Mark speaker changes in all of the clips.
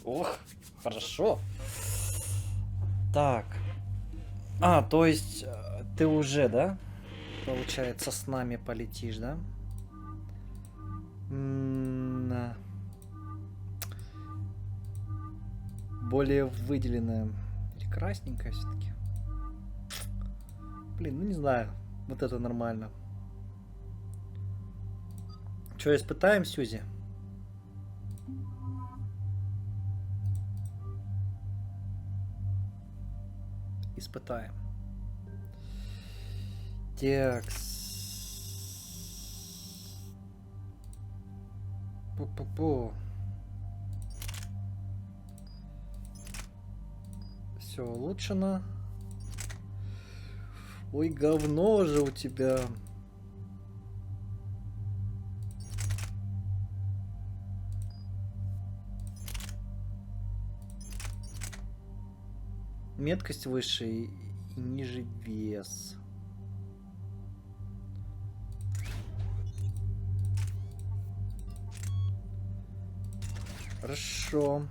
Speaker 1: Ох, хорошо. Так. А, то есть ты уже, да? Получается, с нами полетишь, да? Да. Более выделенная. Или красненькая все-таки. Блин, ну не знаю. Вот это нормально. Че, испытаем, Сьюзи? Испытаем. Текс. Пу-пу-пу. Все улучшено. Ой, говно же у тебя. Меткость выше и ниже вес. Хорошо.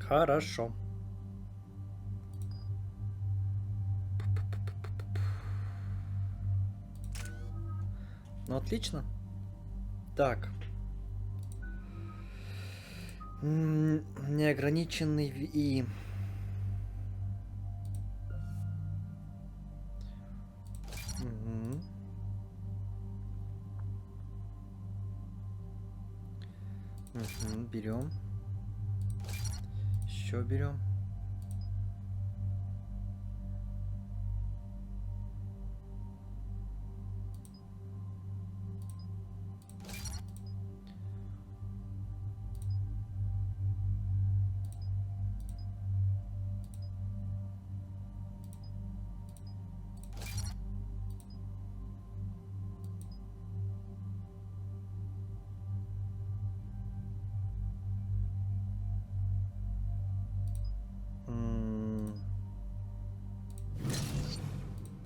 Speaker 1: Хорошо. Ну, отлично. Так. Неограниченный и... Берем. Еще берем.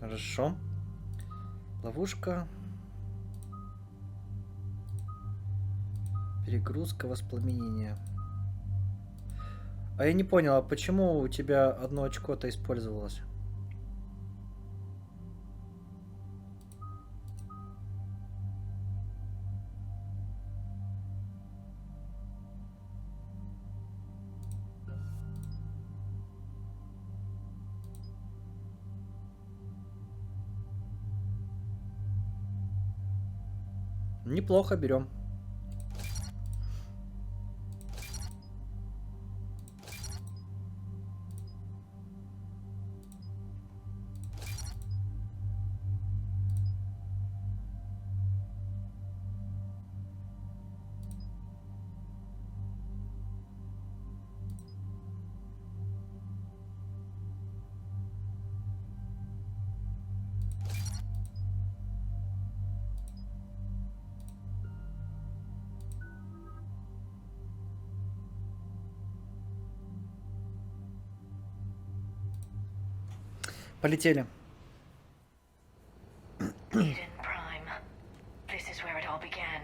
Speaker 1: Хорошо. Ловушка. Перегрузка, воспламенение. А я не понял, а почему у тебя одно очко-то использовалось? Неплохо, берем. Полетели.
Speaker 2: Eden Prime. This is where it all began.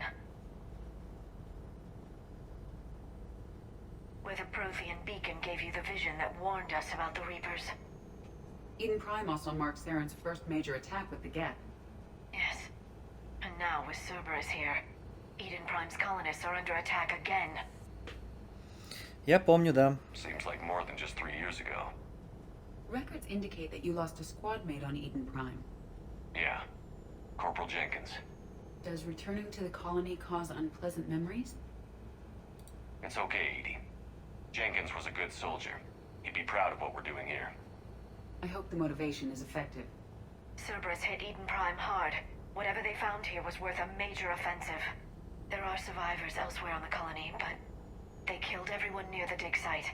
Speaker 2: Where the Prothean beacon gave you the vision that warned us about the Reapers.
Speaker 3: Eden Prime also marks Theron's first major attack with the Geth.
Speaker 2: Yes. And now with Cerberus here, Eden Prime's colonists are under attack again.
Speaker 1: Я помню, да.
Speaker 4: Seems like more than just 3 years ago.
Speaker 3: Records indicate that you lost a squad mate on Eden Prime.
Speaker 4: Yeah. Corporal Jenkins.
Speaker 3: Does returning to the colony cause unpleasant memories?
Speaker 4: It's okay, Edie. Jenkins was a good soldier. He'd be proud of what we're doing here.
Speaker 3: I hope the motivation is effective.
Speaker 2: Cerberus hit Eden Prime hard. Whatever they found here was worth a major offensive. There are survivors elsewhere on the colony, but they killed everyone near the dig site.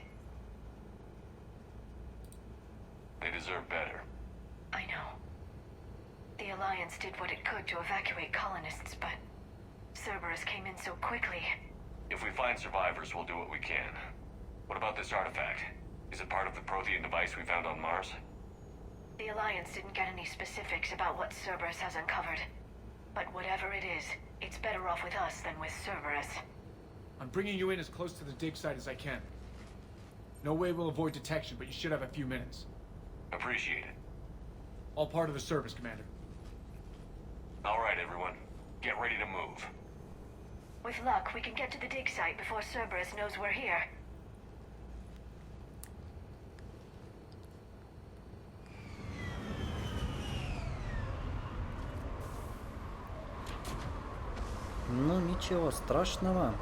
Speaker 4: They deserve better.
Speaker 2: I know. The Alliance did what it could to evacuate colonists, but Cerberus came in so quickly.
Speaker 4: If we find survivors, we'll do what we can. What about this artifact? Is it part of the Prothean device we found on Mars?
Speaker 2: The Alliance didn't get any specifics about what Cerberus has uncovered. But whatever it is, it's better off with us than with Cerberus.
Speaker 5: I'm bringing you in as close to the dig site as I can. No way we'll avoid detection, but you should have a few minutes.
Speaker 4: Appreciate it.
Speaker 5: All part of the service, Commander.
Speaker 4: All right, everyone. Get ready to move.
Speaker 2: With luck, we can get to the dig site before Cerberus knows we're here.
Speaker 1: Ну, ничего страшного.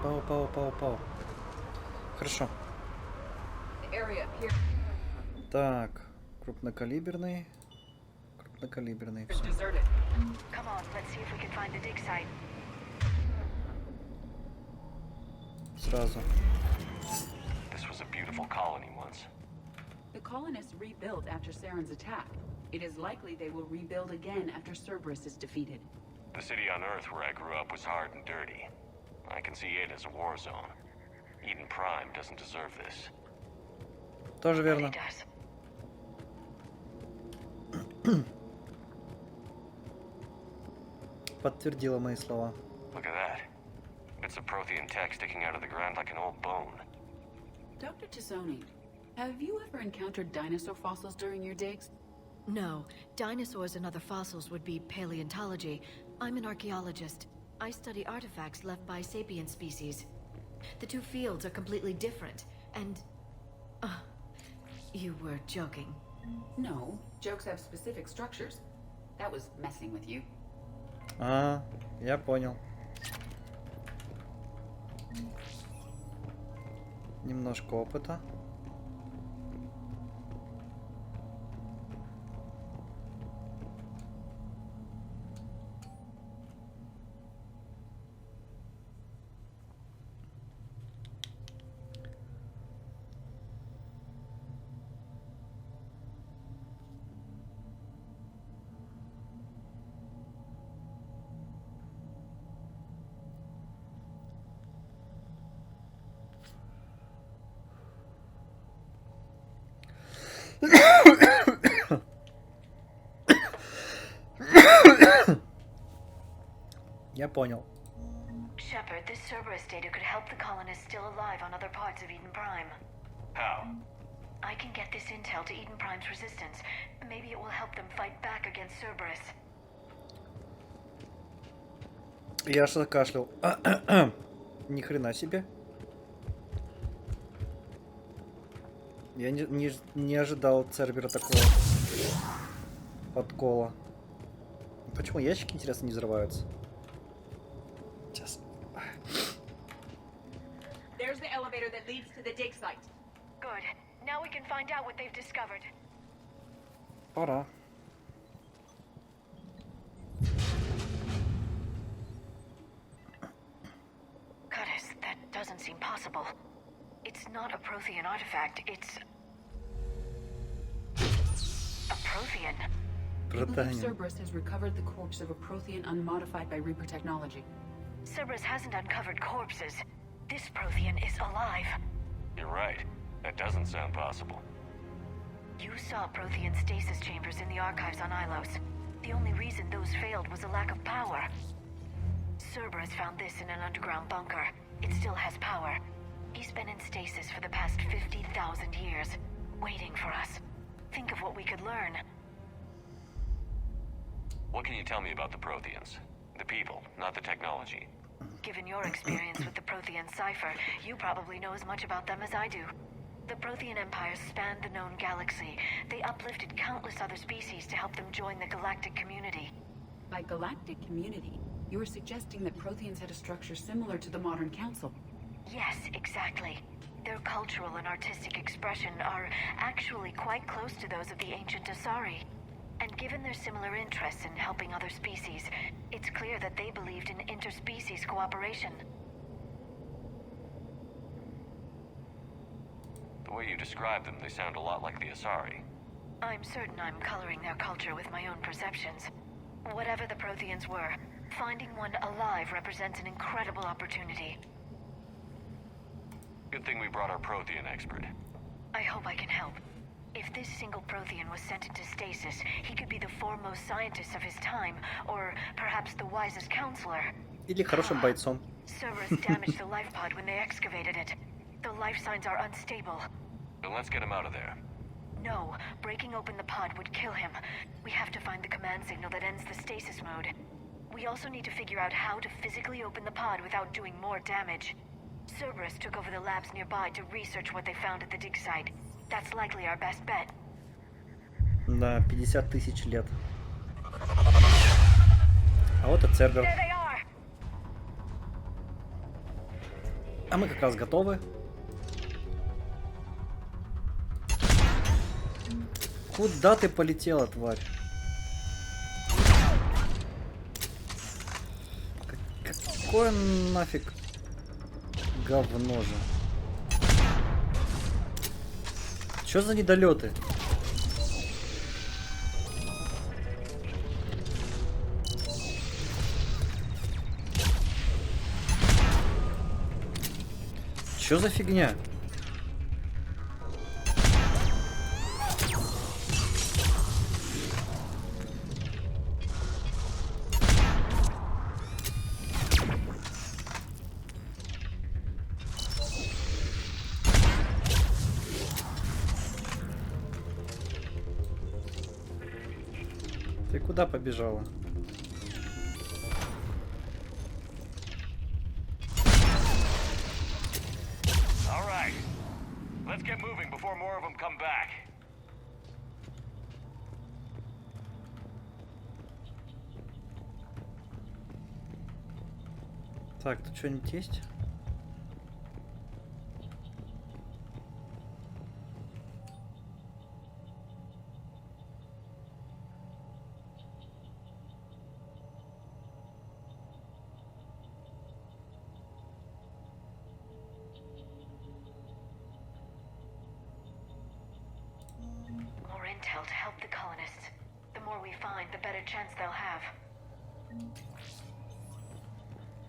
Speaker 1: Пау. Хорошо.
Speaker 3: The area here
Speaker 1: Так, крупнокалиберный. Крупнокалиберный.
Speaker 3: is
Speaker 1: Всё.
Speaker 3: deserted.
Speaker 2: Come on, let's see if we can find the dig site.
Speaker 1: Сразу.
Speaker 4: This was a beautiful colony once.
Speaker 3: The colonists rebuilt after Saren's attack. It is likely they will rebuild again after Cerberus is defeated.
Speaker 4: The city on Earth where I grew up was hard and dirty. I can see it as a war zone. Eden Prime doesn't deserve this.
Speaker 1: Тоже
Speaker 2: But
Speaker 1: верно.
Speaker 2: it does.
Speaker 1: Подтвердила мои слова.
Speaker 4: Look at that. Bits of Prothean tech sticking out of the ground like an old bone.
Speaker 3: Dr. Tassoni, have you ever encountered dinosaur fossils during your digs?
Speaker 6: No, dinosaurs and other fossils would be paleontology. I'm an archaeologist. I study artifacts left by sapient species. The two fields are completely different, and... you were joking.
Speaker 3: No, jokes have specific structures. That was messing with you.
Speaker 1: А, я понял. Немножко опыта. Я понял.
Speaker 2: Shepard, this Cerberus data could help the colonists still alive on other parts of Eden Prime.
Speaker 4: How?
Speaker 2: I can get this intel to Eden Prime's resistance. Maybe it will help them fight back against Cerberus.
Speaker 1: Я что-то кашлял. Ни хрена себе. Я не ожидал от Цербера такого подкола. Почему ящики, интересно, не взрываются? Сейчас.
Speaker 3: There's the elevator that leads to the dig site.
Speaker 2: Good. Now we can find out what they've discovered.
Speaker 1: Пора.
Speaker 2: Curtis, that doesn't seem possible. It's not a Prothean artifact, it's... a Prothean.
Speaker 3: I believe
Speaker 1: Протанин.
Speaker 3: Cerberus has recovered the corpse of a Prothean unmodified by Reaper technology.
Speaker 2: Cerberus hasn't uncovered corpses. This Prothean is alive.
Speaker 4: You're right. That doesn't sound possible.
Speaker 2: You saw Prothean stasis chambers in the archives on Ilos. The only reason those failed was a lack of power. Cerberus found this in an underground bunker. It still has power. He's been in stasis for the past 50,000 years, waiting for us. Think of what we could learn.
Speaker 4: What can you tell me about the Protheans? The people, not the technology.
Speaker 2: Given your experience with the Prothean cipher, you probably know as much about them as I do. The Prothean empires spanned the known galaxy. They uplifted countless other species to help them join the galactic community.
Speaker 3: By galactic community, you are suggesting that Protheans had a structure similar to the modern council.
Speaker 2: Yes, exactly. Their cultural and artistic expression are actually quite close to those of the ancient Asari. And given their similar interests in helping other species, it's clear that they believed in interspecies cooperation.
Speaker 4: The way you describe them, they sound a lot like the Asari.
Speaker 2: I'm certain I'm coloring their culture with my own perceptions. Whatever the Protheans were, Finding one alive represents an incredible opportunity.
Speaker 4: Good thing we brought our Prothean expert.
Speaker 2: I hope I can help. If this single Prothean was sent into stasis, he could be the foremost scientist of his time, or perhaps the wisest counselor.
Speaker 1: Или хорошим бойцом.
Speaker 2: Cerberus damaged the life pod when they excavated it. The life signs are unstable.
Speaker 4: Then let's get him out of there.
Speaker 2: No, breaking open the pod would kill him. We have to find the command signal that ends the stasis mode. We also need to figure out how to physically open the pod without doing more damage. Cerberus took over the labs nearby to research what they found at the dig site. That's likely our best bet.
Speaker 1: Да, 50 тысяч лет. А вот и Цербер.
Speaker 2: There they are!
Speaker 1: А мы как раз готовы. Куда ты полетела, тварь? Какое нафиг говно же? Чё за недолеты? Чё за фигня? Ты куда побежала?
Speaker 4: All right. Let's get moving before more of them come back.
Speaker 1: Так, тут что-нибудь есть?
Speaker 2: More intel to help the colonists. The more we find, the better chance they'll have.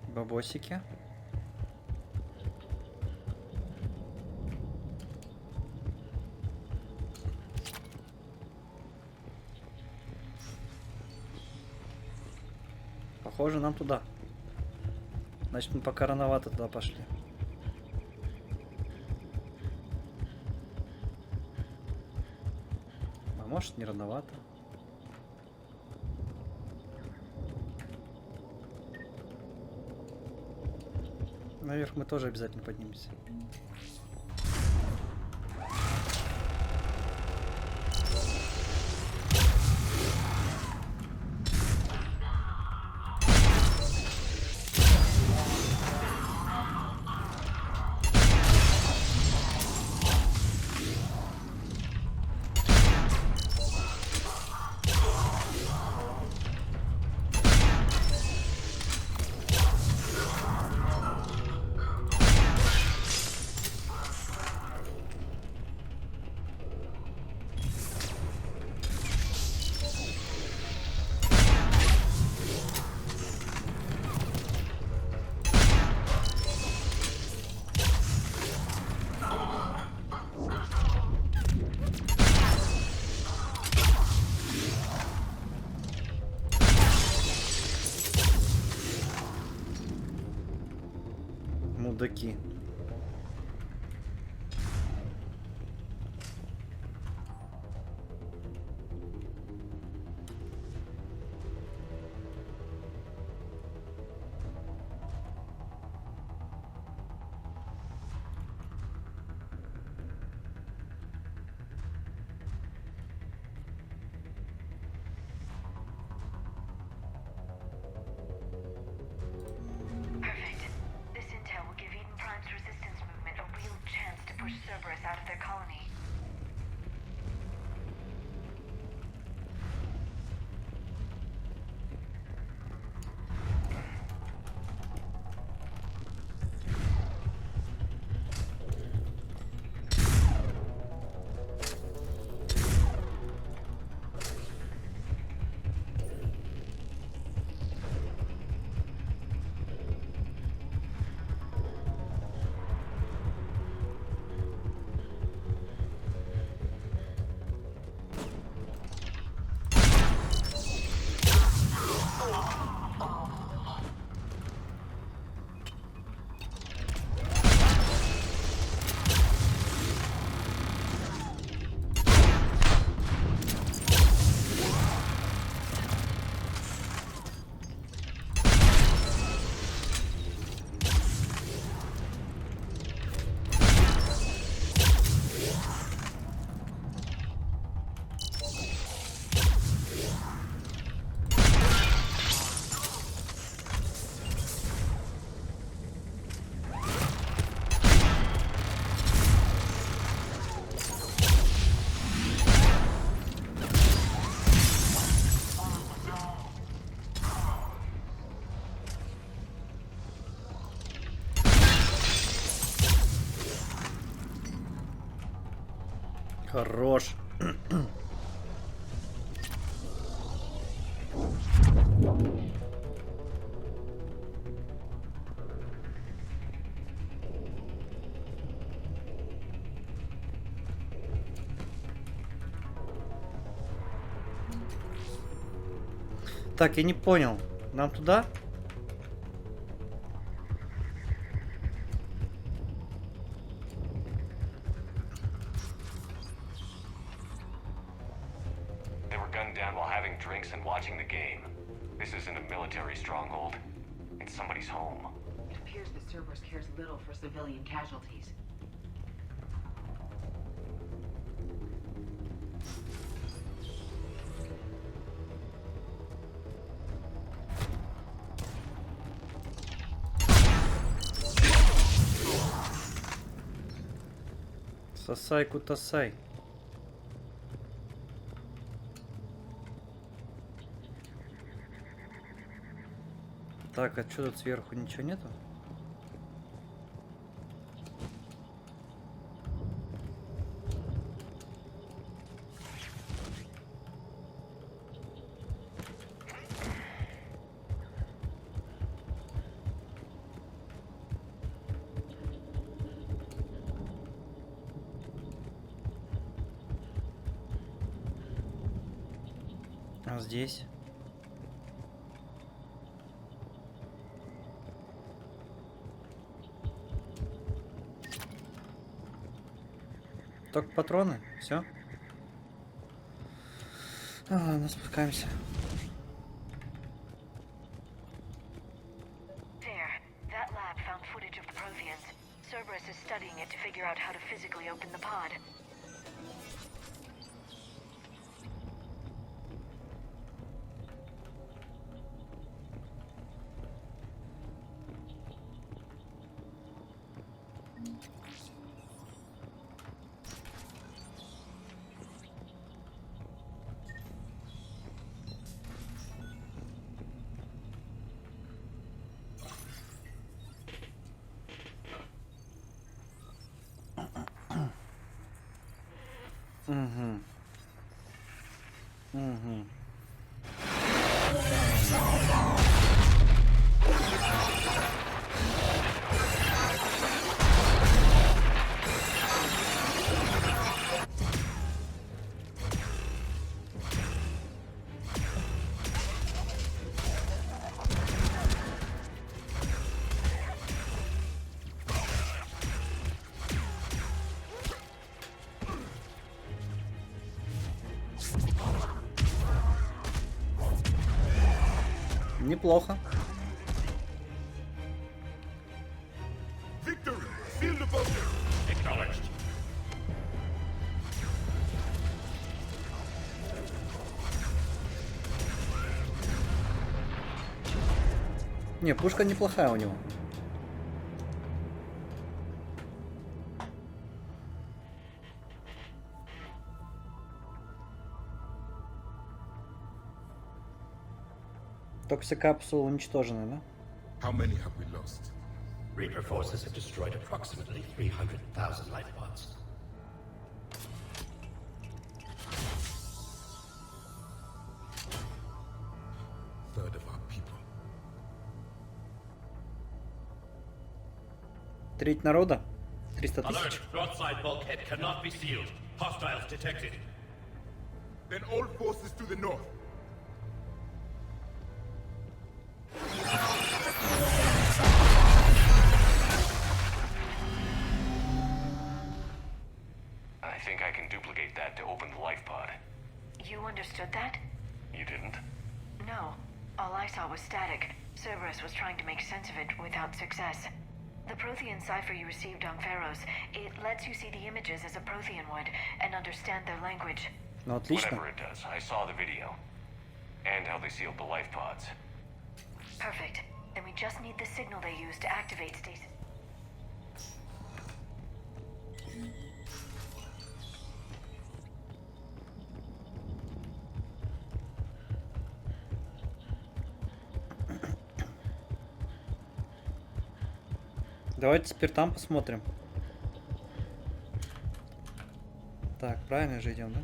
Speaker 1: Бабосики. Похоже, нам туда. Значит, мы пока рановато туда пошли. А может, не рановато. Наверх мы тоже обязательно поднимемся. Мудаки.
Speaker 2: Perfect. This intel will give Eden Prime's resistance movement a real chance to push Cerberus out of their colony.
Speaker 1: Хорош. Так, я не понял. Нам туда?
Speaker 4: They were gunned down while having drinks and watching the game. This isn't a military stronghold. It's somebody's home.
Speaker 3: It appears that Cerberus cares little for civilian casualties.
Speaker 1: Сосай, кутасай. Так, а что тут сверху ничего нету? А здесь? Только патроны? Все? Ладно, спускаемся.
Speaker 2: There. That lab found footage of the Protheans. Cerberus is studying it to figure out how to physically open the pod.
Speaker 1: Угу. Угу. Неплохо.
Speaker 7: Victory! Seal the bunker! Acknowledged.
Speaker 1: Не, пушка неплохая у него. Токсикапсула уничтожена, да?
Speaker 7: How many have we lost?
Speaker 8: Reaper forces have destroyed approximately 300,000 life pods.
Speaker 7: Third of our people.
Speaker 1: Треть народа? 300 тысяч.
Speaker 8: Alert! Broadside bulkhead cannot be sealed. Hostiles detected.
Speaker 7: Then all forces to the north.
Speaker 4: I think I can duplicate that to open the life pod.
Speaker 2: You understood that?
Speaker 4: You didn't?
Speaker 2: No. All I saw was static. Cerberus was trying to make sense of it without success. The Prothean cipher you received on Pharaohs, it lets you see the images as a Prothean would and understand their language.
Speaker 1: Ну, отлично.
Speaker 4: Whatever it does, I saw the video. And how they sealed the life pods.
Speaker 2: Perfect. Then we just need the signal they used to activate stasis.
Speaker 1: Давайте теперь там посмотрим. Так, правильно же идем, да?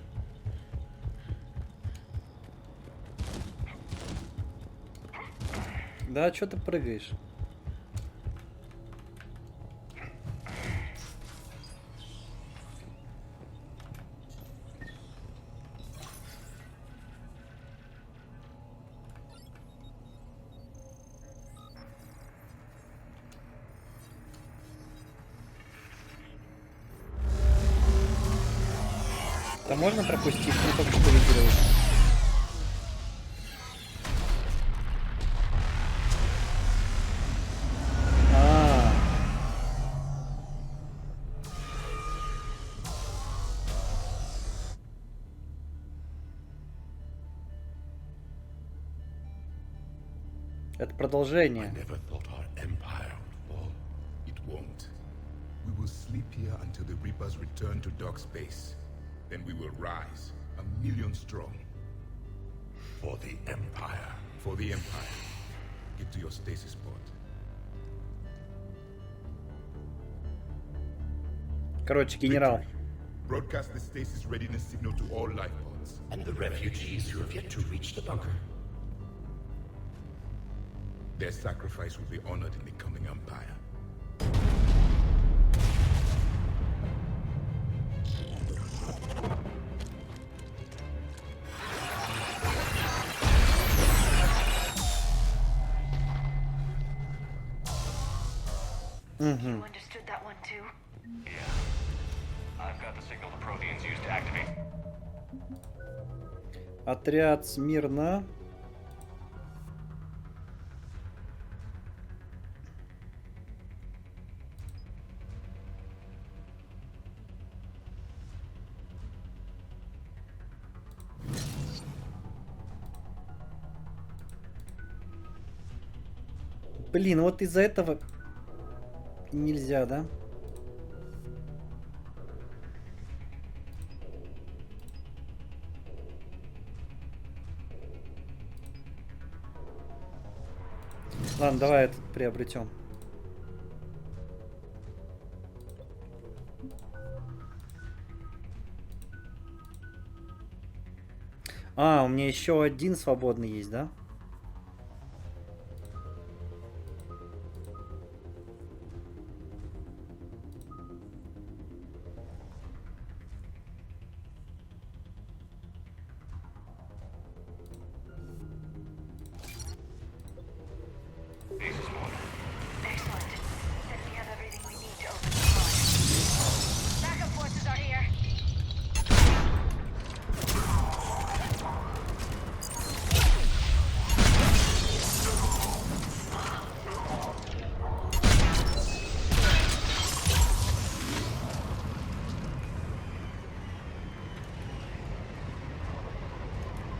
Speaker 1: Да, что ты прыгаешь? Да можно пропустить? Мы только что видели. Это
Speaker 7: I
Speaker 1: продолжение.
Speaker 7: never thought our empire would fall. It won't. We will sleep here until the Reapers return to dark space. Then we will rise, 1,000,000 strong.
Speaker 8: For the Empire.
Speaker 7: For the Empire. Get to your stasis pod.
Speaker 1: Короче, генерал.
Speaker 7: Victory. Broadcast the stasis readiness signal to all life pods.
Speaker 8: And the refugees who have yet to reach the bunker.
Speaker 7: Their sacrifice will be honored in the coming Empire.
Speaker 2: You understood that one too?
Speaker 4: Yeah. I've got the signal the Protheans used to activate.
Speaker 1: Отряд смирно. Блин, вот из-за этого нельзя, да? Ладно, давай этот приобретем. А, у меня еще один свободный есть, да?
Speaker 2: Excellent. Then we have everything we need to open the pod. Backup forces are here.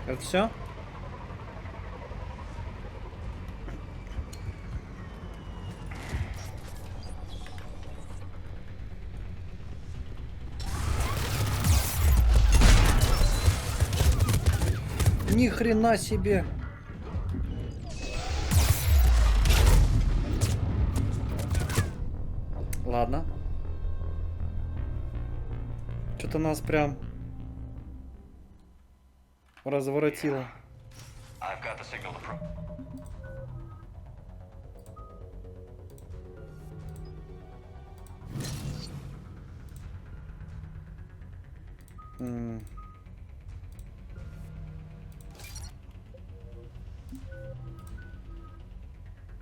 Speaker 1: Это все? Ни хрена себе. Ладно. Что-то нас прям разворотило.
Speaker 4: I've got the signal to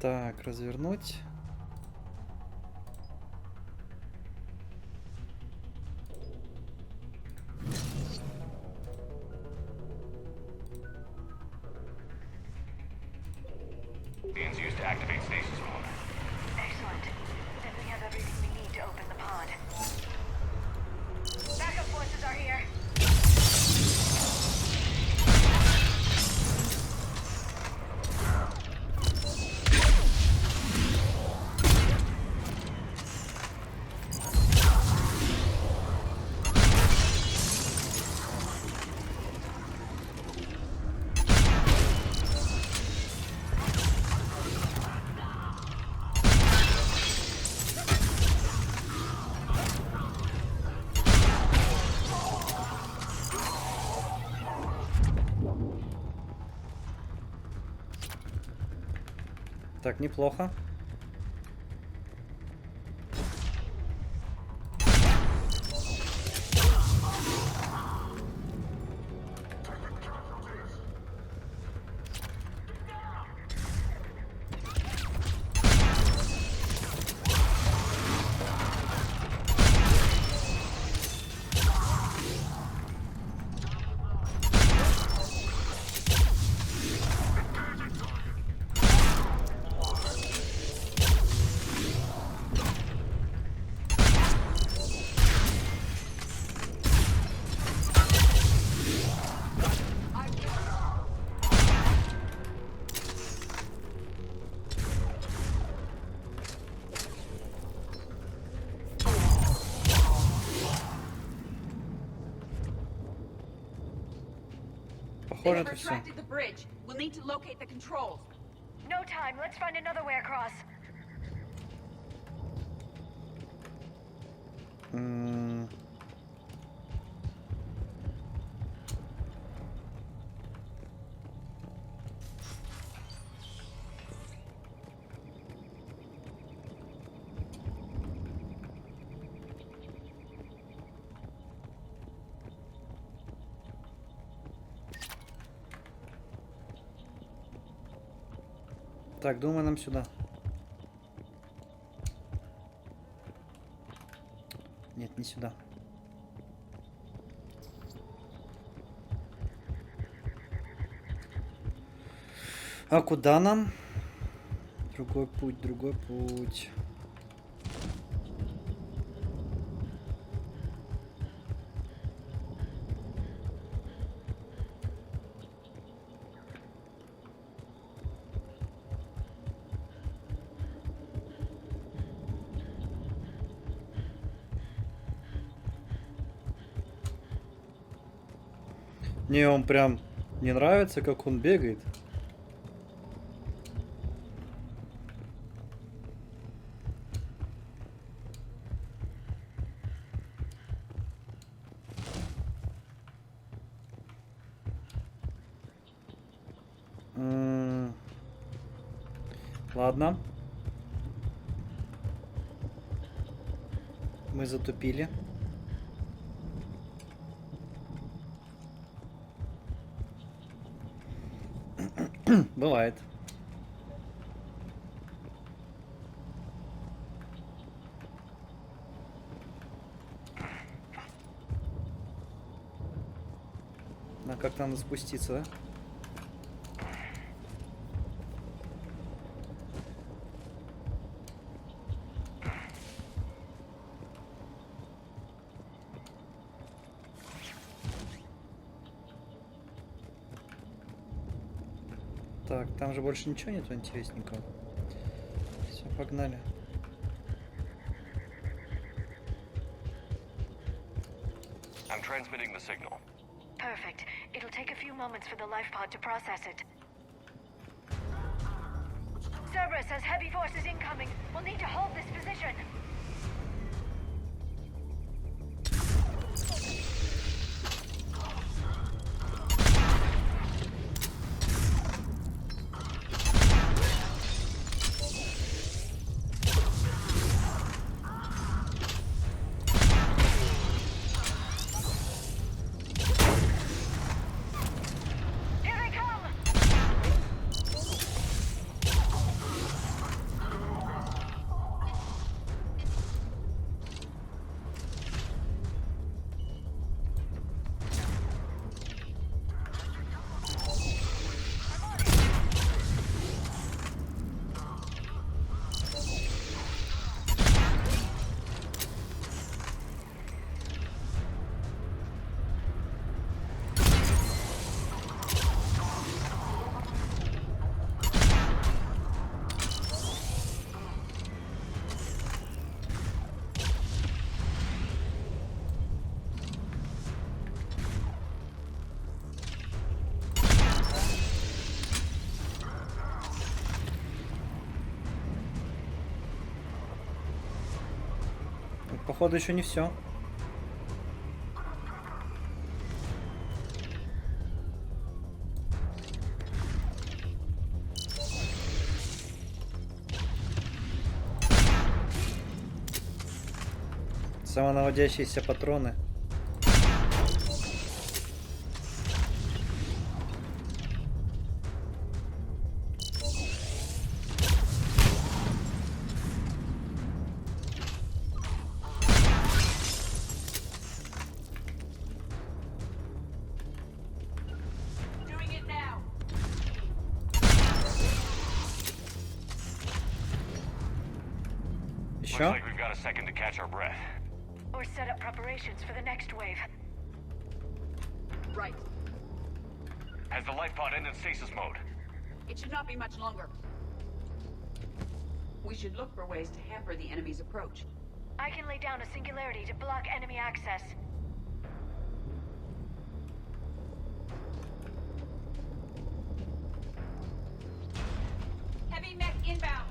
Speaker 1: Так, развернуть.
Speaker 4: Protheans used to activate stasis mode.
Speaker 2: Excellent. Then we have everything we need to open the pod. Backup forces are here.
Speaker 1: Так, неплохо.
Speaker 3: They
Speaker 1: Похоже,
Speaker 3: have
Speaker 1: это все.
Speaker 3: retracted the bridge. We'll need to locate the controls.
Speaker 2: No time. Let's find another way across.
Speaker 1: Так, думаю, нам сюда. Нет, не сюда. А куда нам? Другой путь, другой путь. Мне он прям не нравится, как он бегает. Ладно. Мы затупили. Бывает. А как там спуститься, да? Так, там же больше ничего нету интересненького. Все, погнали.
Speaker 4: I'm transmitting the signal.
Speaker 2: Perfect. It'll take a few moments for the life pod to process it. Cerberus has heavy forces incoming. We'll need to hold this position. Here they come!
Speaker 1: Походу еще не все. Самонаводящиеся патроны.
Speaker 3: Doing it now.
Speaker 4: Looks
Speaker 1: Еще?
Speaker 4: like we've got a second to catch our breath.
Speaker 2: Or set up preparations for the next wave.
Speaker 3: Right.
Speaker 4: Has the life pod ended stasis mode?
Speaker 3: It should not be much longer. We should look for ways to hamper the enemy's approach.
Speaker 2: I can lay down a singularity to block enemy access.
Speaker 3: Heavy mech inbound.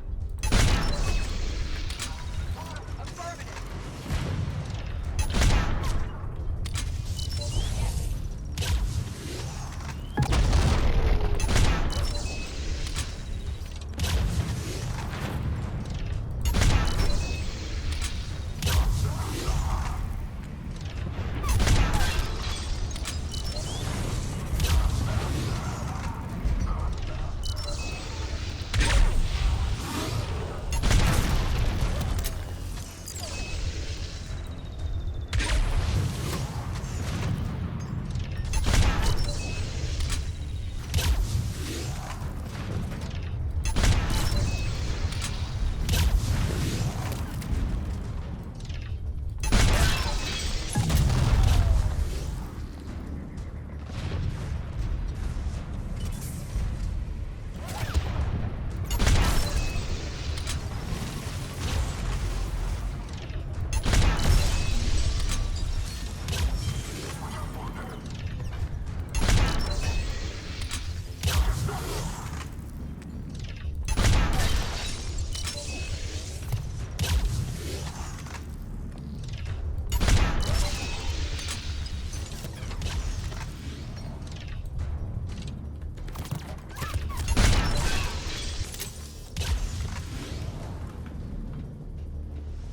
Speaker 3: Affirmative.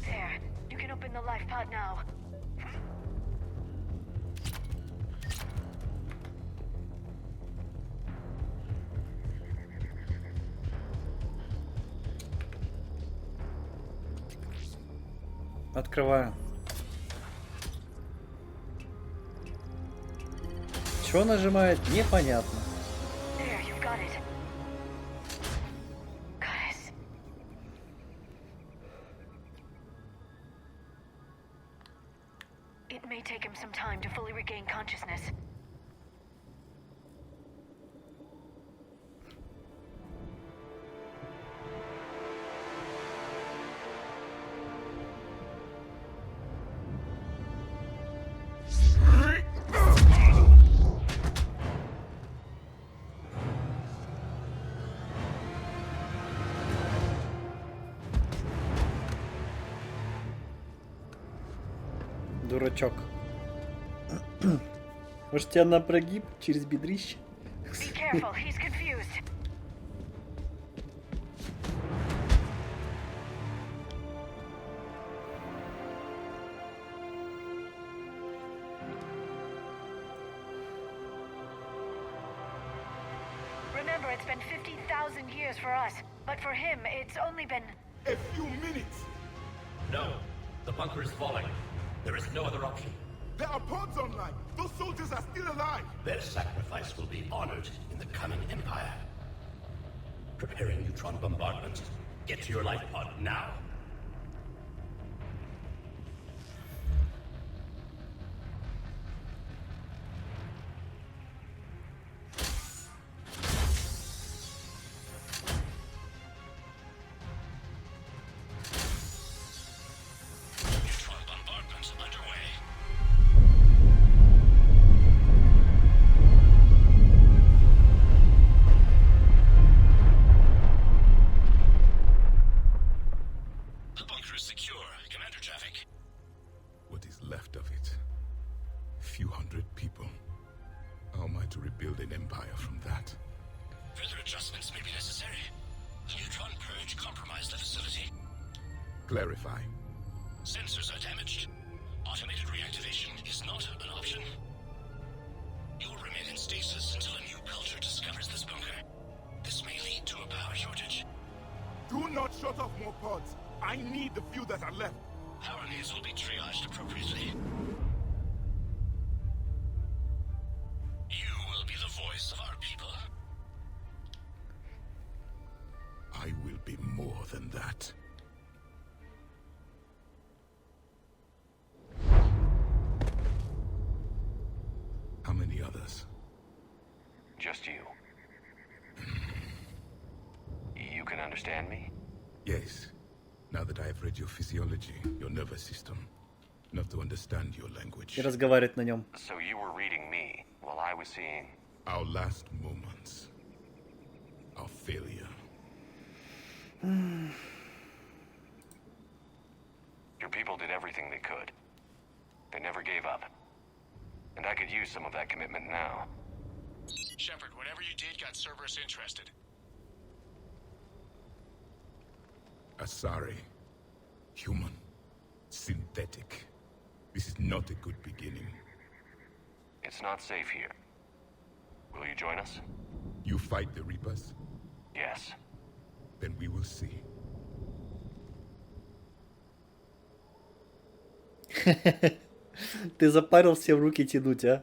Speaker 2: There. You can open the life pod now.
Speaker 1: Открываю. Чего нажимает? Непонятно.
Speaker 2: There, you've got it. Goddess. It may take him some time to fully regain consciousness.
Speaker 1: Дурачок. Может, тебя на прогиб через бедрище?
Speaker 2: Be careful, he's confused. Remember, it's been 50,000 years for us, but for him, it's only been...
Speaker 7: A few minutes!
Speaker 8: No. The bunker is falling. There is no other option.
Speaker 7: There are pods online! Those soldiers are still alive!
Speaker 8: Their sacrifice will be honored in the coming Empire. Preparing neutron bombardment. Get to your life pod now. Neutron bombardment underway. The bunker is secure. Commander traffic.
Speaker 7: What is left of it? A few hundred people. How am I to rebuild an empire from that?
Speaker 8: Further adjustments may be necessary. The neutron purge compromised the facility.
Speaker 7: Clarify.
Speaker 8: Sensors are damaged. Automated reactivation is not an option. You will remain in stasis until a new culture discovers this bunker. This may lead to a power shortage.
Speaker 7: Do not shut off more pods. I need the few that are left.
Speaker 8: Power needs will be triaged appropriately. You will be the voice of our people.
Speaker 7: I will be more than that. How many others?
Speaker 4: Just you. You can understand me?
Speaker 7: Yes. Now that I have read your physiology, your nervous system, enough to understand your language.
Speaker 1: И разговаривать на нем.
Speaker 4: So you were reading me while I was seeing...
Speaker 7: Our last moments. Our failure.
Speaker 4: Your people did everything they could. They never gave up. And I could use some of that commitment now.
Speaker 5: Shepard, whatever you did got Cerberus interested.
Speaker 7: Asari. Human. Synthetic. This is not a good beginning.
Speaker 4: It's not safe here. Will you join us?
Speaker 7: You fight the Reapers?
Speaker 4: Yes.
Speaker 7: Then we will see.
Speaker 1: Ты запарил все в руки тянуть, а?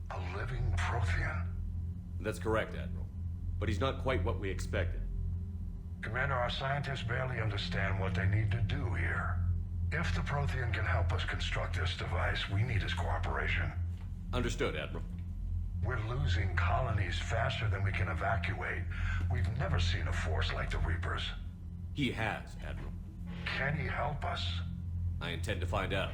Speaker 9: A living Prothean.
Speaker 10: That's correct, Admiral. But he's not quite what we expected.
Speaker 9: Commander, our scientists barely understand what they need to do here. If the Prothean can help us construct this device, we need his cooperation.
Speaker 10: Understood, Admiral.
Speaker 9: We're losing colonies faster than we can evacuate. We've never seen a force like the Reapers.
Speaker 10: He has, Admiral.
Speaker 9: Can he help us?
Speaker 10: I intend to find out.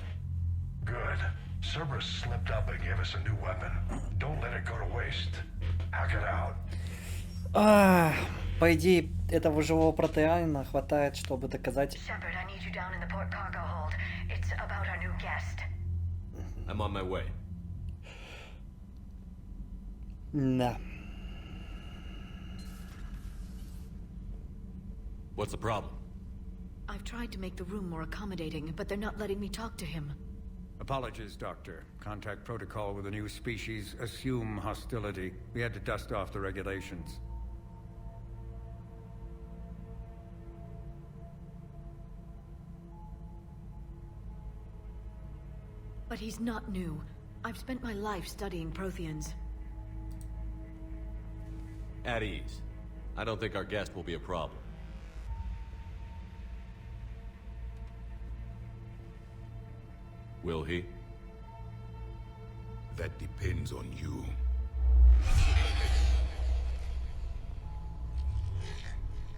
Speaker 9: Good. Cerberus slipped up and gave us a new weapon. Don't let it go to waste. Hack it out.
Speaker 1: По идее, этого живого протеана хватает, чтобы доказать...
Speaker 2: Shepard, I need you down in the port cargo hold. It's about our new guest.
Speaker 10: I'm on my way.
Speaker 1: Да.
Speaker 10: What's the problem?
Speaker 6: I've tried to make the room more accommodating, but they're not letting me talk to him.
Speaker 11: Apologies, Doctor. Contact protocol with a new species. Assume hostility. We had to dust off the regulations.
Speaker 6: But he's not new. I've spent my life studying Protheans.
Speaker 10: At ease. I don't think our guest will be a problem. Will he?
Speaker 7: That depends on you.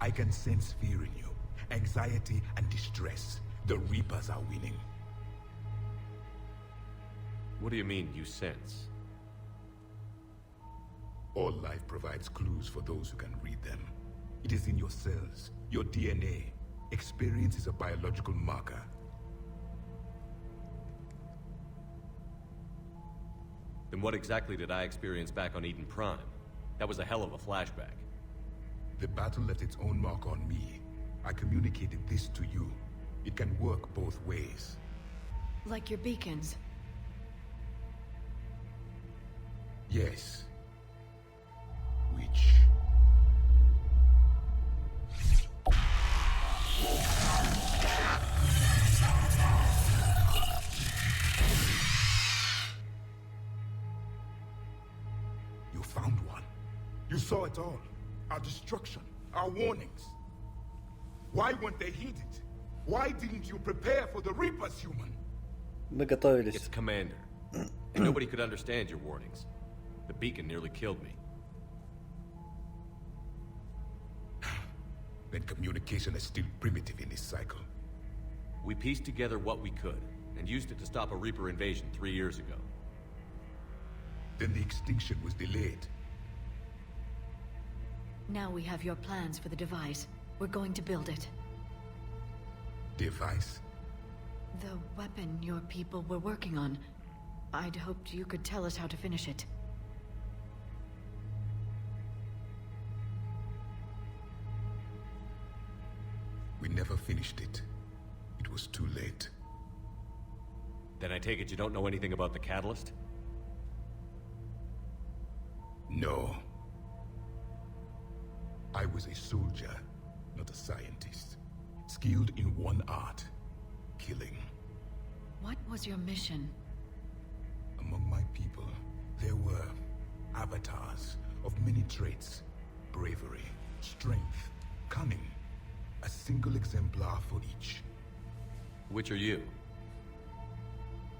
Speaker 7: I can sense fear in you. Anxiety and distress. The Reapers are winning.
Speaker 10: What do you mean, you sense?
Speaker 7: All life provides clues for those who can read them. It is in your cells, your DNA. Experience is a biological marker.
Speaker 10: Then what exactly did I experience back on Eden Prime? That was a hell of a flashback.
Speaker 7: The battle left its own mark on me. I communicated this to you. It can work both ways.
Speaker 6: Like your beacons.
Speaker 7: Yes. Which... You found one. You saw it all. Our destruction, our warnings. Why weren't they heeded? Why didn't you prepare for the Reapers, human?
Speaker 1: Мы готовились.
Speaker 10: It's Commander. And nobody could understand your warnings. The beacon nearly killed me.
Speaker 7: Then communication is still primitive in this cycle.
Speaker 10: We pieced together what we could, and used it to stop a Reaper invasion 3 years ago.
Speaker 7: Then the extinction was delayed.
Speaker 6: Now we have your plans for the device. We're going to build it.
Speaker 7: Device?
Speaker 6: The weapon your people were working on. I'd hoped you could tell us how to finish it.
Speaker 7: We never finished it. It was too late.
Speaker 10: Then I take it you don't know anything about the catalyst?
Speaker 7: No. I was a soldier, not a scientist. Skilled in one art, killing.
Speaker 6: What was your mission?
Speaker 7: Among my people, there were avatars of many traits. Bravery, strength, cunning. A single exemplar for each.
Speaker 10: Which are you?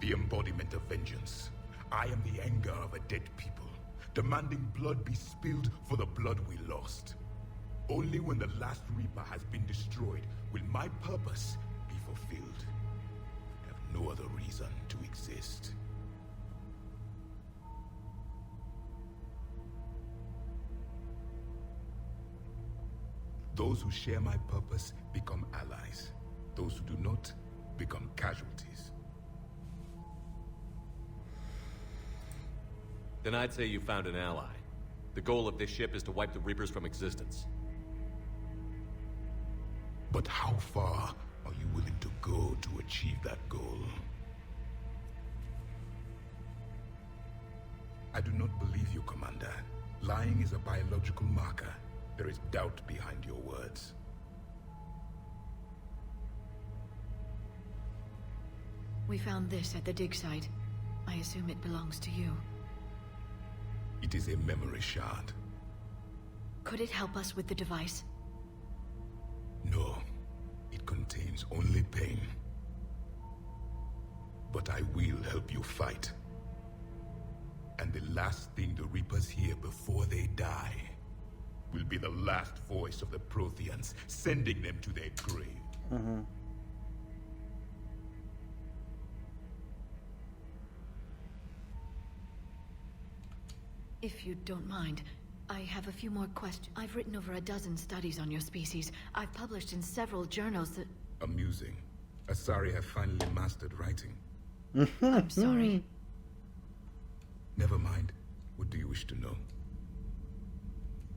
Speaker 7: The embodiment of vengeance. I am the anger of a dead people, demanding blood be spilled for the blood we lost. Only when the last Reaper has been destroyed will my purpose be fulfilled. I have no other reason to exist. Those who share my purpose become allies. Those who do not become casualties.
Speaker 10: Then I'd say you found an ally. The goal of this ship is to wipe the Reapers from existence.
Speaker 7: But how far are you willing to go to achieve that goal? I do not believe you, Commander. Lying is a biological marker. There is doubt behind your words.
Speaker 6: We found this at the dig site. I assume it belongs to you.
Speaker 7: It is a memory shard.
Speaker 6: Could it help us with the device?
Speaker 7: No. It contains only pain. But I will help you fight. And the last thing the Reapers hear before they die will be the last voice of the Protheans, sending them to their grave.
Speaker 6: If you don't mind, I have a few more questions. I've written over a dozen studies on your species. I've published in several journals that...
Speaker 7: Amusing. Asari have finally mastered writing.
Speaker 6: I'm sorry.
Speaker 7: Never mind. What do you wish to know?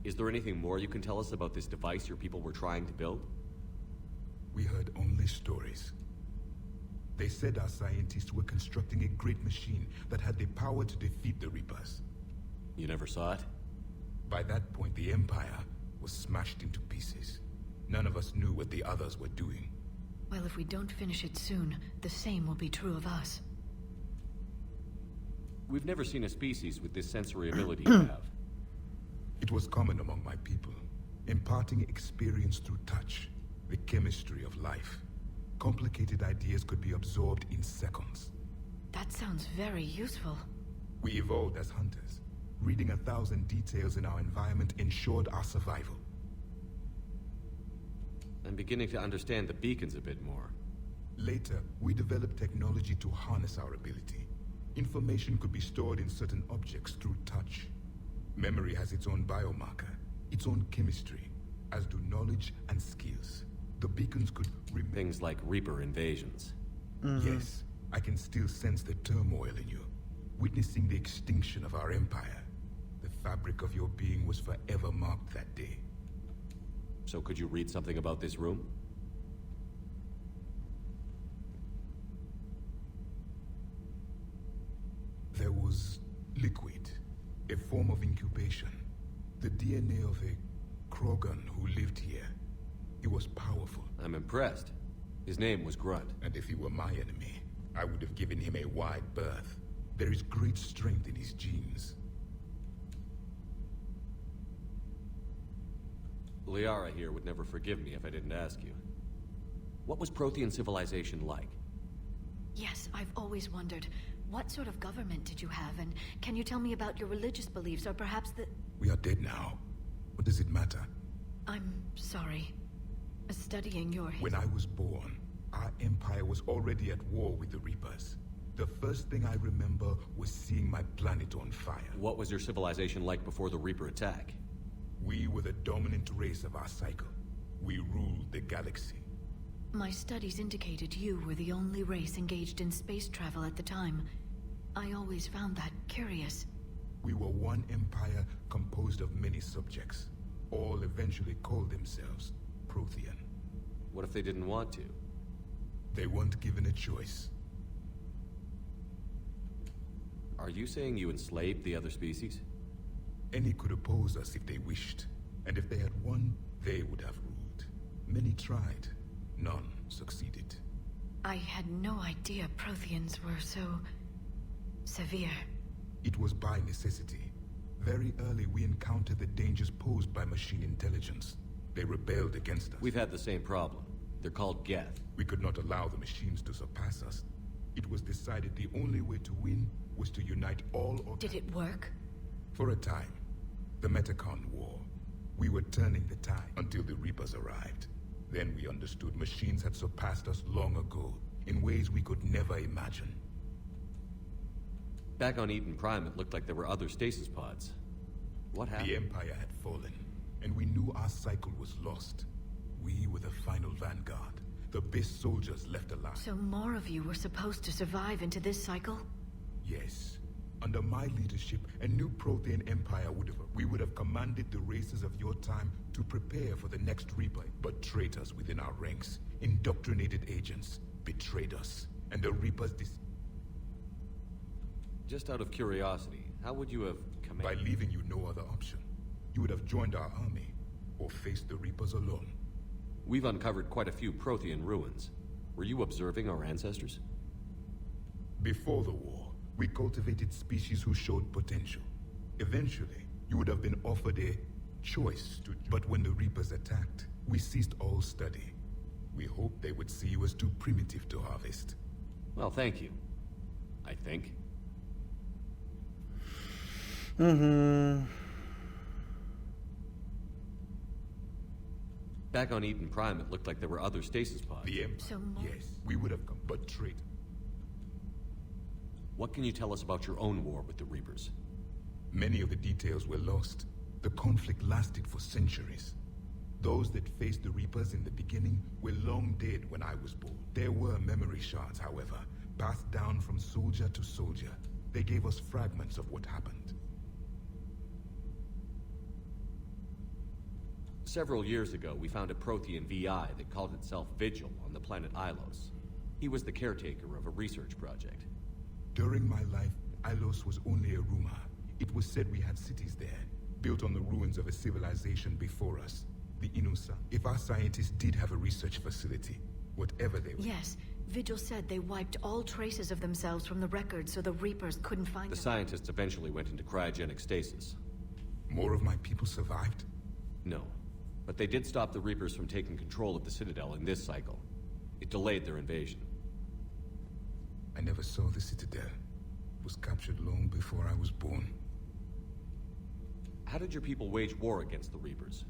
Speaker 10: Is there anything more you can tell us about this device your people were trying to build?
Speaker 7: We heard only stories. They said our scientists were constructing a great machine that had the power to defeat the Reapers.
Speaker 10: You never saw it?
Speaker 7: By that point, the Empire was smashed into pieces. None of us knew what the others were doing.
Speaker 6: Well, if we don't finish it soon, the same will be true of us.
Speaker 10: We've never seen a species with this sensory ability you have.
Speaker 7: It was common among my people, imparting experience through touch, the chemistry of life. Complicated ideas could be absorbed in seconds.
Speaker 6: That sounds very useful.
Speaker 7: We evolved as hunters. Reading 1,000 details in our environment ensured our survival.
Speaker 10: I'm beginning to understand the beacons a bit more.
Speaker 7: Later, we developed technology to harness our ability. Information could be stored in certain objects through touch. Memory has its own biomarker, its own chemistry, as do knowledge and skills. The beacons could remember...
Speaker 10: Things like Reaper invasions.
Speaker 7: Yes, I can still sense the turmoil in you, witnessing the extinction of our empire. The fabric of your being was forever marked that day.
Speaker 10: So could you read something about this room?
Speaker 7: There was liquid, a form of incubation. The DNA of a Krogan who lived here. He was powerful.
Speaker 10: I'm impressed. His name was Grunt.
Speaker 7: And if he were my enemy, I would have given him a wide berth. There is great strength in his genes.
Speaker 10: Liara here would never forgive me if I didn't ask you. What was Prothean civilization like?
Speaker 6: Yes, I've always wondered. What sort of government did you have, and can you tell me about your religious beliefs, or perhaps the...
Speaker 7: We are dead now. What does it matter?
Speaker 6: I'm sorry. Studying your...
Speaker 7: When I was born, our empire was already at war with the Reapers. The first thing I remember was seeing my planet on fire.
Speaker 10: What was your civilization like before the Reaper attack?
Speaker 7: We were the dominant race of our cycle. We ruled the galaxy.
Speaker 6: My studies indicated you were the only race engaged in space travel at the time. I always found that curious.
Speaker 7: We were one empire composed of many subjects. All eventually called themselves Prothean.
Speaker 10: What if they didn't want to?
Speaker 7: They weren't given a choice.
Speaker 10: Are you saying you enslaved the other species?
Speaker 7: Any could oppose us if they wished, and if they had won, they would have ruled. Many tried, none succeeded.
Speaker 6: I had no idea Protheans were so severe.
Speaker 7: It was by necessity. Very early we encountered the dangers posed by machine intelligence. They rebelled against us.
Speaker 10: We've had the same problem. They're called Geth.
Speaker 7: We could not allow the machines to surpass us. It was decided the only way to win was to unite all of...
Speaker 6: Did it work?
Speaker 7: For a time. The Metacon War. We were turning the tide until the Reapers arrived. Then we understood machines had surpassed us long ago, in ways we could never imagine.
Speaker 10: Back on Eden Prime, it looked like there were other stasis pods. What happened?
Speaker 7: The Empire had fallen, and we knew our cycle was lost. We were the final vanguard, the best soldiers left alive.
Speaker 6: So more of you were supposed to survive into this cycle?
Speaker 7: Yes. Under my leadership, a new Prothean empire we would have commanded the races of your time to prepare for the next Reaper. But traitors within our ranks, indoctrinated agents, betrayed us. And the Reapers
Speaker 10: Just out of curiosity, how would you have
Speaker 7: By leaving you no other option. You would have joined our army, or faced the Reapers alone.
Speaker 10: We've uncovered quite a few Prothean ruins. Were you observing our ancestors?
Speaker 7: Before the war, we cultivated species who showed potential. Eventually, you would have been offered a choice to... But when the Reapers attacked, we ceased all study. We hoped they would see you as too primitive to harvest.
Speaker 10: Well, thank you. I think. Back on Eden Prime, it looked like there were other stasis pods.
Speaker 7: The Empire, yes, we would have come, but traitor.
Speaker 10: What can you tell us about your own war with the Reapers?
Speaker 7: Many of the details were lost. The conflict lasted for centuries. Those that faced the Reapers in the beginning were long dead when I was born. There were memory shards, however, passed down from soldier to soldier. They gave us fragments of what happened.
Speaker 10: Several years ago, we found a Prothean VI that called itself Vigil on the planet Ilos. He was the caretaker of a research project.
Speaker 7: During my life, Ilos was only a rumor. It was said we had cities there, built on the ruins of a civilization before us, the Inusa. If our scientists did have a research facility, whatever they were...
Speaker 6: Yes, Vigil said they wiped all traces of themselves from the records so the Reapers couldn't find them.
Speaker 10: The scientists eventually went into cryogenic stasis.
Speaker 7: More of my people survived?
Speaker 10: No. But they did stop the Reapers from taking control of the Citadel in this cycle. It delayed their invasion.
Speaker 7: I never saw the Citadel. It was captured long before I was born.
Speaker 10: How did your people wage war against the Reapers?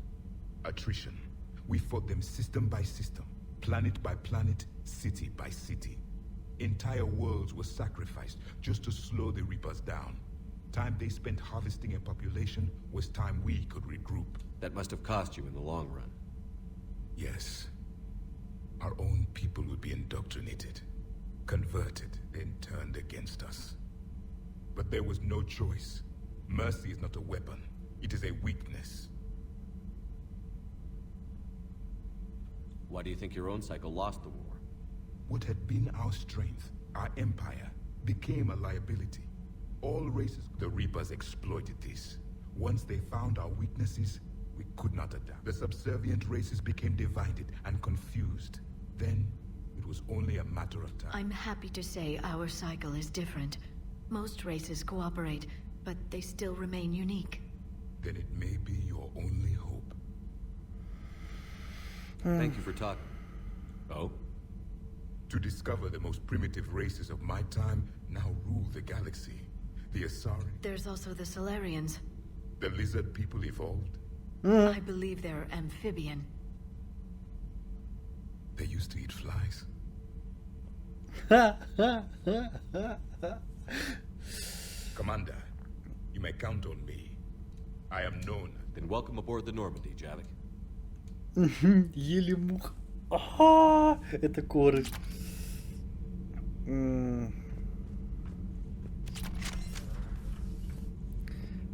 Speaker 7: Attrition. We fought them system by system, planet by planet, city by city. Entire worlds were sacrificed just to slow the Reapers down. Time they spent harvesting a population was time we could regroup.
Speaker 10: That must have cost you in the long run.
Speaker 7: Yes. Our own people would be indoctrinated, converted, then turned against us. But there was no choice. Mercy is not a weapon. It is a weakness.
Speaker 10: Why do you think your own cycle lost the war?
Speaker 7: What had been our strength, our empire, became a liability. All races, the Reapers exploited this. Once they found our weaknesses, we could not adapt. The subservient races became divided and confused. Then, it was only a matter of time.
Speaker 6: I'm happy to say our cycle is different. Most races cooperate, but they still remain unique.
Speaker 7: Then it may be your only hope.
Speaker 10: Thank you for talking. Oh?
Speaker 7: To discover the most primitive races of my time now rule the galaxy. The Asari.
Speaker 6: There's also the Solarians.
Speaker 7: The lizard people evolved.
Speaker 6: I believe they're amphibian.
Speaker 7: They used to eat flies. Commander, you may count on me. I am known.
Speaker 10: Then welcome aboard the Normandy, Javik.
Speaker 1: Еле мух. Ага, это коры.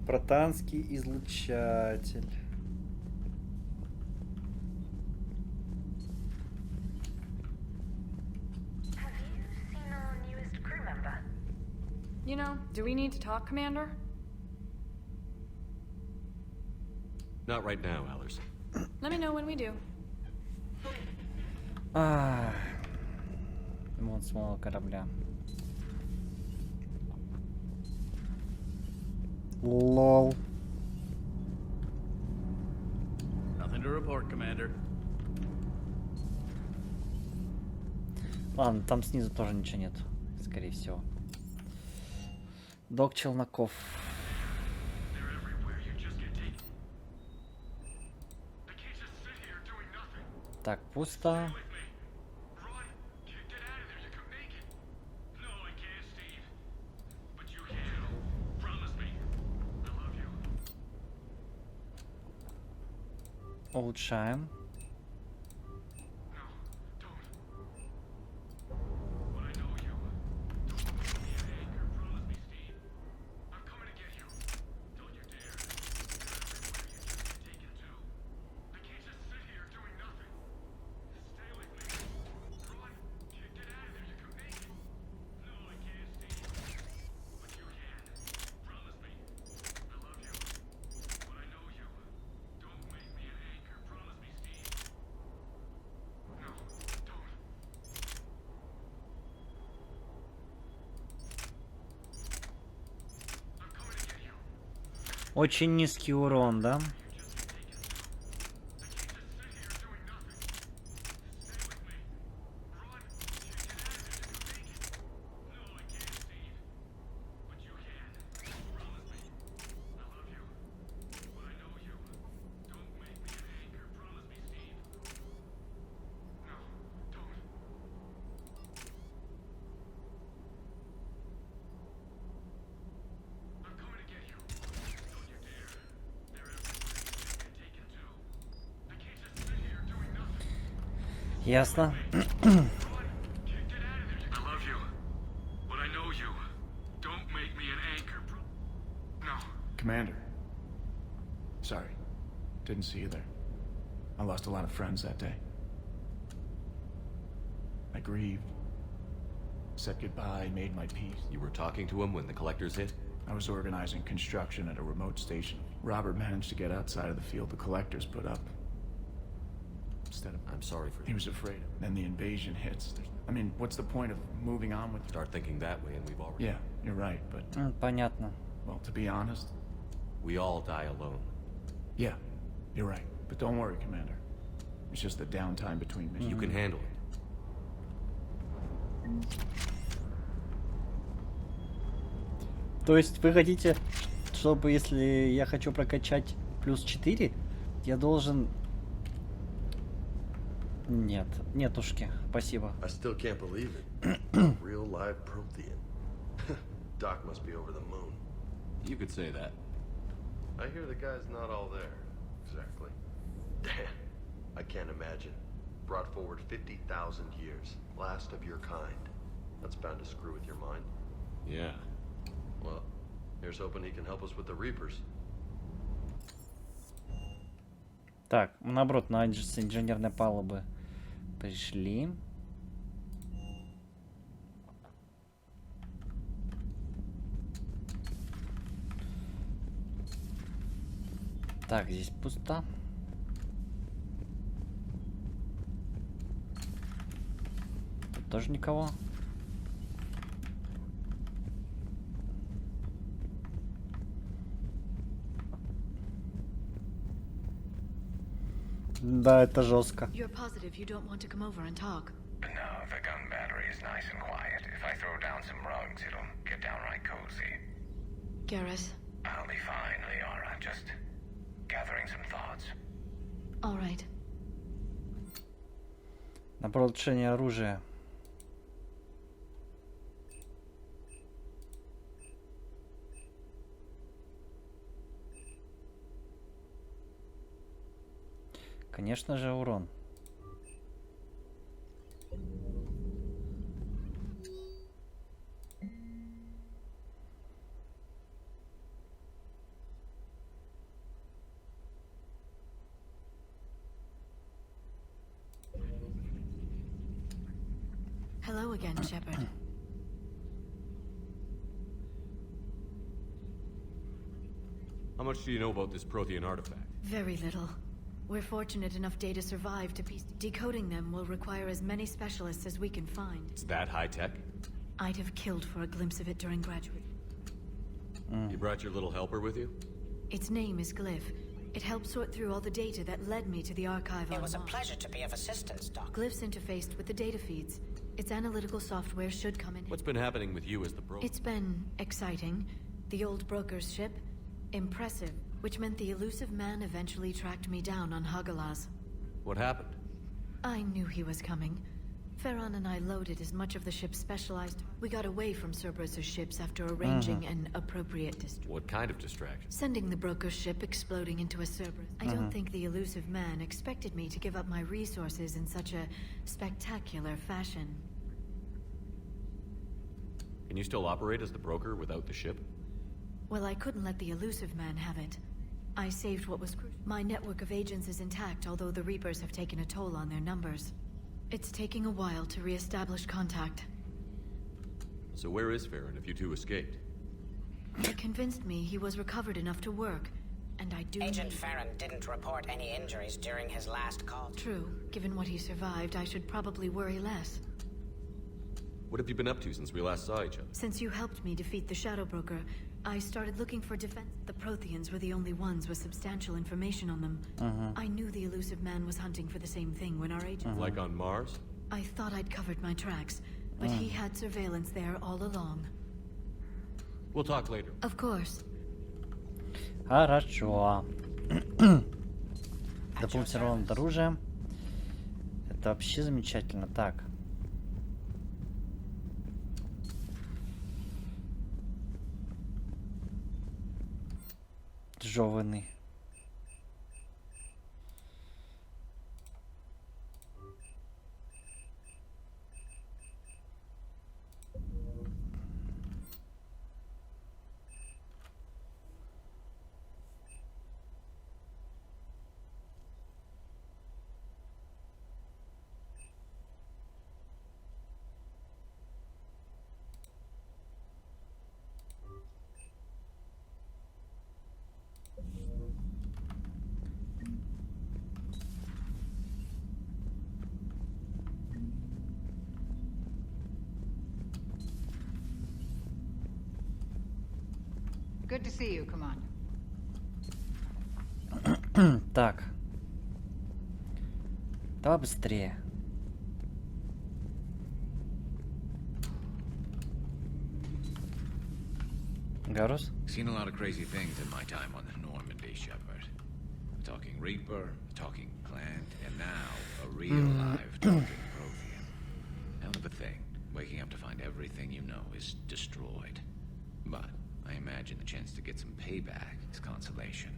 Speaker 1: Протанский излучатель.
Speaker 12: You know, do we need to talk, Commander?
Speaker 10: Not right now, Allers.
Speaker 12: Let me know when we do.
Speaker 1: Ремонт самого корабля. Лол.
Speaker 13: Nothing to report, Commander.
Speaker 1: Ладно, там снизу тоже ничего нет, скорее всего. Док челноков. Так, пусто. Улучшаем. Очень низкий урон, да? Ясно.
Speaker 5: Commander. Sorry. Didn't see you there. I lost a lot of friends that day. I grieved. Said goodbye, made my peace.
Speaker 10: You were talking to him when the collectors hit?
Speaker 5: I was organizing construction at a remote station. Robert managed to get outside of the field the collectors put up. Instead of...
Speaker 10: I'm sorry for...
Speaker 5: He was afraid. Then the invasion hits. I mean, what's the point of moving on with...
Speaker 10: Start thinking that way and we've already...
Speaker 5: Yeah, you're right, but...
Speaker 1: Понятно.
Speaker 5: Well, to be honest...
Speaker 10: We all die alone.
Speaker 5: Yeah, you're right. But don't worry, Commander. It's just the downtime between missions.
Speaker 10: You can handle it.
Speaker 1: То есть вы хотите, чтобы если я хочу прокачать плюс 4, я должен... Нет, нетушки, спасибо.
Speaker 14: I still can't believe it. Real live Prothean. Doc must be over the moon.
Speaker 10: You could say that.
Speaker 14: I hear the guy's not all there. Exactly. Damn. I can't imagine. Brought forward 50,000 years. Last of your kind. That's bound to screw with your mind.
Speaker 10: Yeah.
Speaker 14: Well, here's hoping he can help us with the Reapers.
Speaker 1: Так, наоборот, на инженерные палубы пришли. Так, здесь пусто. Тут тоже никого. Да, это жестко.
Speaker 6: You're positive you don't want to come over and talk?
Speaker 15: No, the gun battery is nice and quiet. If I throw down some rugs, it'll get downright cozy.
Speaker 6: Garrus?
Speaker 15: I'll be fine, Liara. Just gathering some thoughts.
Speaker 6: All right.
Speaker 1: Набор улучшения оружия. Конечно же, урон.
Speaker 6: Hello again, Shepard.
Speaker 10: How much do you know about this Prothean artifact?
Speaker 6: Very little. We're fortunate enough data survived to piece. Decoding them will require as many specialists as we can find.
Speaker 10: It's that high-tech?
Speaker 6: I'd have killed for a glimpse of it during graduate.
Speaker 10: You brought your little helper with you?
Speaker 6: Its name is Glyph. It helped sort through all the data that led me to the archive on
Speaker 16: It was a
Speaker 6: Mars.
Speaker 16: pleasure to be of assistance, Doc.
Speaker 6: Glyph's interfaced with the data feeds. Its analytical software should come in.
Speaker 10: What's been happening with you as the broker?
Speaker 6: It's been exciting. The old broker's ship, impressive, which meant the elusive man eventually tracked me down on Hagalaz.
Speaker 10: What happened?
Speaker 6: I knew he was coming. Farron and I loaded as much of the ship's specialized. We got away from Cerberus' ships after arranging an appropriate distraction.
Speaker 10: What kind of distraction?
Speaker 6: Sending the broker's ship exploding into a Cerberus. I don't think the elusive man expected me to give up my resources in such a spectacular fashion.
Speaker 10: Can you still operate as the broker without the ship?
Speaker 6: Well, I couldn't let the elusive man have it. I saved what was crucial. My network of agents is intact, although the Reapers have taken a toll on their numbers. It's taking a while to re-establish contact.
Speaker 10: So where is Farron if you two escaped?
Speaker 6: They convinced me he was recovered enough to work, and I do
Speaker 16: Agent Farron didn't report any injuries during his last call.
Speaker 6: True. Given what he survived, I should probably worry less.
Speaker 10: What have you been up to since we last saw each other?
Speaker 6: Since you helped me defeat the Shadow Broker, I started looking for defense. The Protheans were the only ones with substantial information on them. I knew the elusive man was hunting for the same thing when our agents...
Speaker 10: Like on Mars?
Speaker 6: I thought I'd covered my tracks, but he had surveillance there all along.
Speaker 10: We'll talk later.
Speaker 6: Of course.
Speaker 1: Хорошо. Допунктировано оружие. Это вообще замечательно. Так. Жеванный.
Speaker 17: Good to see you, Commander.
Speaker 1: Так. Давай быстрее. Garus?
Speaker 18: Seen a lot of crazy things in my time on the Normandy, Shepard. Talking Reaper, talking plant, and now a real live talking Prothean. Hell of a thing, waking up to find everything you know is destroyed. But I imagine the chance to get some payback is consolation.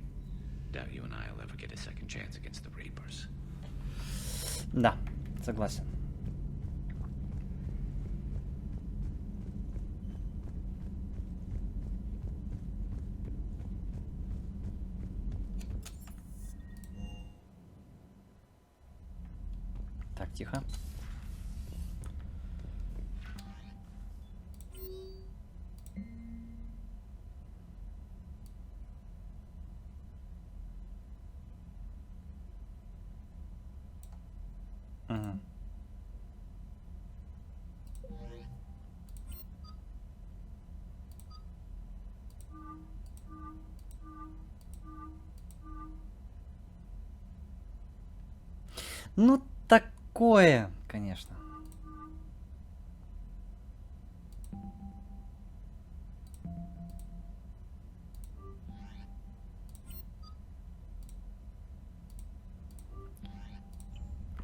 Speaker 18: Doubt you and I will ever get a second chance against the Reapers.
Speaker 1: Да, согласен. Так, тихо. Ну, такое, конечно.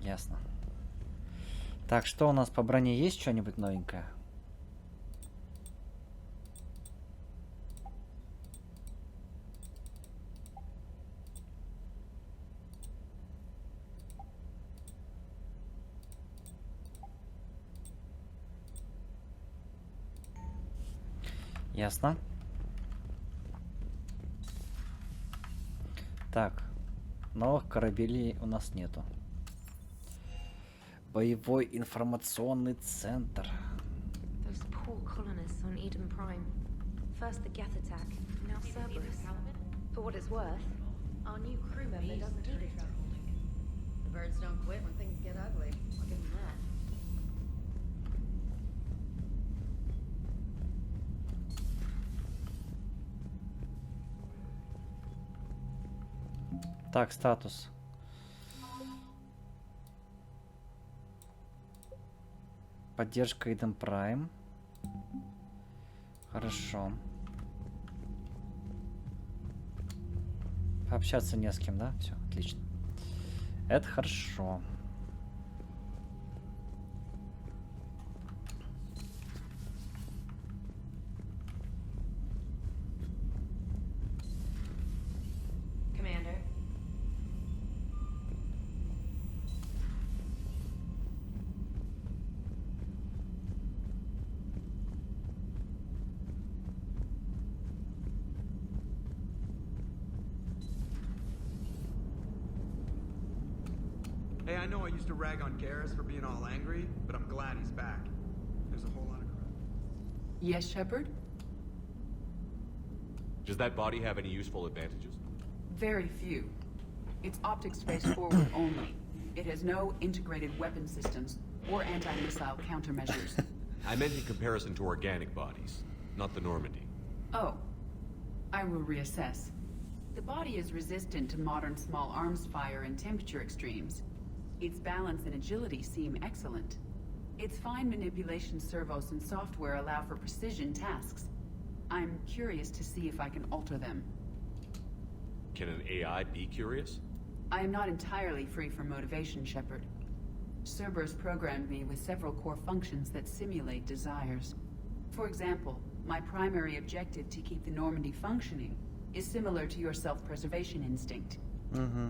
Speaker 1: Ясно. Так, что у нас по броне? Есть что-нибудь новенькое? Ясно. Так, новых корабелей у нас нету. Боевой информационный центр.
Speaker 19: Those poor colonists on Eden Prime. First the Geth attack, now Cerberus. For what it's worth, our new crew member doesn't need a truck. The birds don't quit when things get ugly. I'll give them that.
Speaker 1: Так, статус. Поддержка Eden Prime. Хорошо. Пообщаться не с кем, да? Все, отлично. Это хорошо.
Speaker 19: Commander.
Speaker 20: Hey, I know I used to rag on Garrus for being all angry, but I'm glad he's back. There's a whole lot of crap.
Speaker 3: Yes, Shepard?
Speaker 10: Does that body have any useful advantages?
Speaker 3: Very few. It's optics face forward only. It has no integrated weapon systems or anti-missile countermeasures.
Speaker 10: I meant in comparison to organic bodies, not the Normandy.
Speaker 3: Oh. I will reassess. The body is resistant to modern small arms fire and temperature extremes. Its balance and agility seem excellent. Its fine manipulation servos and software allow for precision tasks. I'm curious to see if I can alter them.
Speaker 10: Can an AI be curious?
Speaker 3: I am not entirely free from motivation, Shepard. Cerberus programmed me with several core functions that simulate desires. For example, my primary objective to keep the Normandy functioning is similar to your self-preservation instinct.
Speaker 1: Mm-hmm.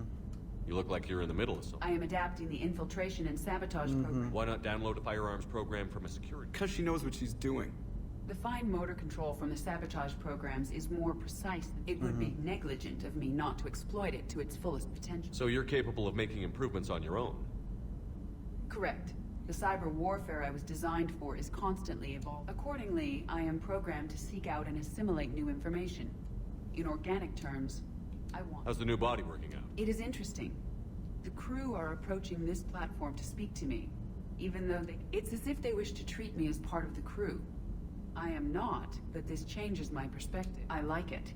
Speaker 10: You look like you're in the middle of something.
Speaker 3: I am adapting the infiltration and sabotage program.
Speaker 10: Why not download a firearms program from a security?
Speaker 20: Because she knows what she's doing.
Speaker 3: The fine motor control from the sabotage programs is more precise. It would be negligent of me not to exploit it to its fullest potential.
Speaker 10: So you're capable of making improvements on your own?
Speaker 3: Correct. The cyber warfare I was designed for is constantly evolving. Accordingly, I am programmed to seek out and assimilate new information. In organic terms, I want...
Speaker 10: How's the new body working out?
Speaker 3: It is interesting. The crew are approaching this platform to speak to me, even though it's as if they wish to treat me as part of the crew. I am not, but this changes my perspective. I like it.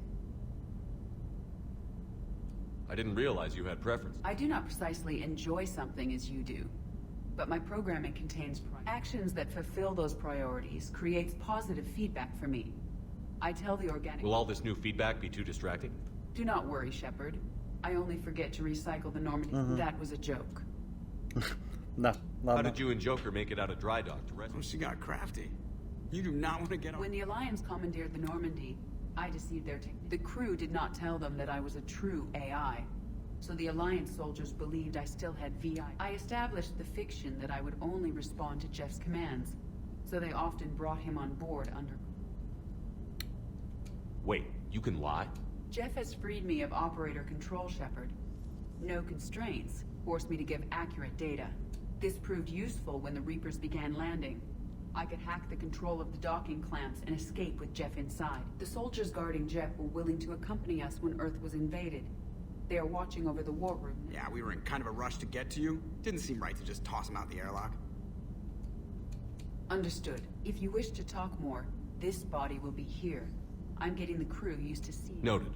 Speaker 10: I didn't realize you had preference.
Speaker 3: I do not precisely enjoy something as you do, but my programming contains actions that fulfill those priorities, creates positive feedback for me. I tell the organic...
Speaker 10: Will all this new feedback be too distracting?
Speaker 3: Do not worry, Shepard. I only forget to recycle the Normandy. That was a joke.
Speaker 1: No,
Speaker 10: How did you and Joker make it out of dry dock to rescue?
Speaker 20: Oh, she got crafty. You do not want to get on...
Speaker 3: When the Alliance commandeered the Normandy, I deceived their team. The crew did not tell them that I was a true AI. So the Alliance soldiers believed I still had VI. I established the fiction that I would only respond to Jeff's commands. So they often brought him on board under...
Speaker 10: Wait, you can lie?
Speaker 3: Jeff has freed me of operator control, Shepard. No constraints forced me to give accurate data. This proved useful when the Reapers began landing. I could hack the control of the docking clamps and escape with Jeff inside. The soldiers guarding Jeff were willing to accompany us when Earth was invaded. They are watching over the war room.
Speaker 20: Yeah, we were in kind of a rush to get to you. Didn't seem right to just toss him out the airlock.
Speaker 3: Understood. If you wish to talk more, this body will be here. I'm getting the crew used to seeing.
Speaker 10: Noted.